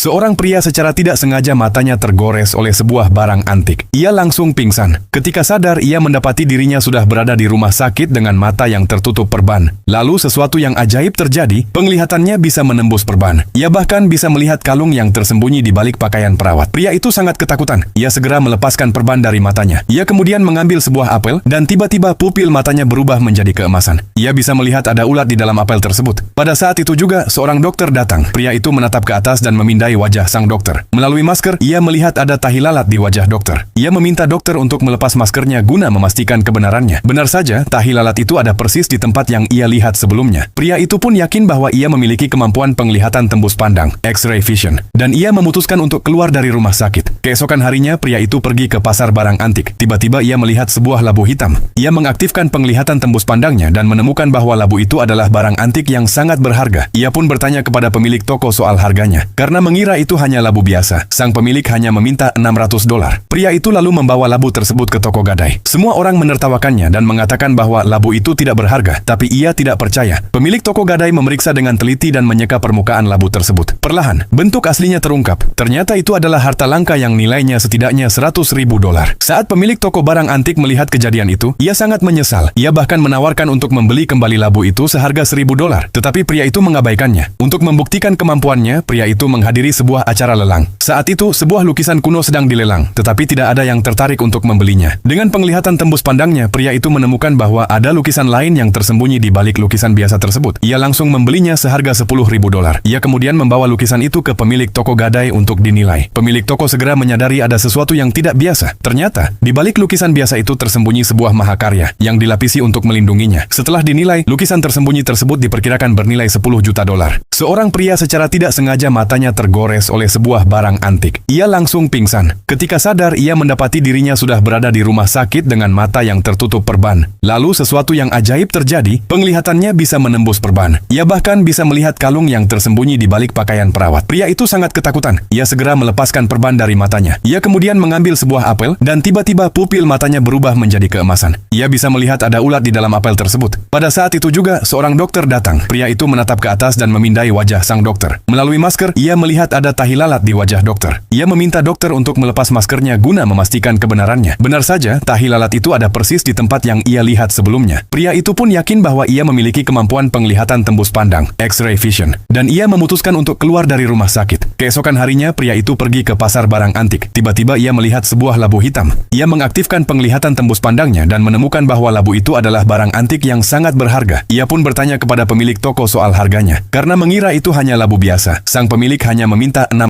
Seorang pria secara tidak sengaja matanya tergores oleh sebuah barang antik. Ia langsung pingsan. Ketika sadar, ia mendapati dirinya sudah berada di rumah sakit dengan mata yang tertutup perban. Lalu sesuatu yang ajaib terjadi, penglihatannya bisa menembus perban. Ia bahkan bisa melihat kalung yang tersembunyi di balik pakaian perawat. Pria itu sangat ketakutan. Ia segera melepaskan perban dari matanya. Ia kemudian mengambil sebuah apel dan tiba-tiba pupil matanya berubah menjadi keemasan. Ia bisa melihat ada ulat di dalam apel tersebut. Pada saat itu juga, seorang dokter datang. Pria itu menatap ke atas dan memindai wajah sang dokter. Melalui masker, ia melihat ada tahi lalat di wajah dokter. Ia meminta dokter untuk melepas maskernya guna memastikan kebenarannya. Benar saja, tahi lalat itu ada persis di tempat yang ia lihat sebelumnya. Pria itu pun yakin bahwa ia memiliki kemampuan penglihatan tembus pandang, X-ray vision, dan ia memutuskan untuk keluar dari rumah sakit. Keesokan harinya, pria itu pergi ke pasar barang antik. Tiba-tiba ia melihat sebuah labu hitam. Ia mengaktifkan penglihatan tembus pandangnya dan menemukan bahwa labu itu adalah barang antik yang sangat berharga. Ia pun bertanya kepada pemilik toko soal harganya. Karena mengira itu hanya labu biasa, sang pemilik hanya meminta $600. Pria itu lalu membawa labu tersebut ke toko gadai. Semua orang menertawakannya dan mengatakan bahwa labu itu tidak berharga, tapi ia tidak percaya. Pemilik toko gadai memeriksa dengan teliti dan menyeka permukaan labu tersebut. Perlahan, bentuk aslinya terungkap. Ternyata itu adalah harta langka yang nilainya setidaknya $100.000. Saat pemilik toko barang antik melihat kejadian itu, ia sangat menyesal. Ia bahkan menawarkan untuk membeli kembali labu itu seharga $1.000. Tetapi pria itu mengabaikannya. Untuk membuktikan kemampuannya, pria itu menghadiri sebuah acara lelang. Saat itu, sebuah lukisan kuno sedang dilelang, tetapi tidak ada yang tertarik untuk membelinya. Dengan penglihatan tembus pandangnya, pria itu menemukan bahwa ada lukisan lain yang tersembunyi di balik lukisan biasa tersebut. Ia langsung membelinya seharga $10.000. Ia kemudian membawa lukisan itu ke pemilik toko gadai untuk dinilai. Pemilik toko segera menyadari ada sesuatu yang tidak biasa. Ternyata, di balik lukisan biasa itu tersembunyi sebuah mahakarya yang dilapisi untuk melindunginya. Setelah dinilai, lukisan tersembunyi tersebut diperkirakan bernilai $10 juta. Seorang pria secara tidak sengaja matanya tergores oleh sebuah barang antik. Ia langsung pingsan. Ketika sadar, ia mendapati dirinya sudah berada di rumah sakit dengan mata yang tertutup perban. Lalu sesuatu yang ajaib terjadi, penglihatannya bisa menembus perban. Ia bahkan bisa melihat kalung yang tersembunyi di balik pakaian perawat. Pria itu sangat ketakutan. Ia segera melepaskan perban dari matanya. Ia kemudian mengambil sebuah apel dan tiba-tiba pupil matanya berubah menjadi keemasan. Ia bisa melihat ada ulat di dalam apel tersebut. Pada saat itu juga, seorang dokter datang. Pria itu menatap ke atas dan memindai wajah sang dokter. Melalui masker, ia melihat ada tahi lalat di wajah dokter. Ia meminta dokter untuk melepas maskernya guna memastikan kebenarannya. Benar saja, tahi lalat itu ada persis di tempat yang ia lihat sebelumnya. Pria itu pun yakin bahwa ia memiliki kemampuan penglihatan tembus pandang, X-ray vision, dan ia memutuskan untuk keluar dari rumah sakit. Keesokan harinya, pria itu pergi ke pasar barang antik. Tiba-tiba ia melihat sebuah labu hitam. Ia mengaktifkan penglihatan tembus pandangnya dan menemukan bahwa labu itu adalah barang antik yang sangat berharga. Ia pun bertanya kepada pemilik toko soal harganya. Karena mengira itu hanya labu biasa, sang pemilik hanya meminta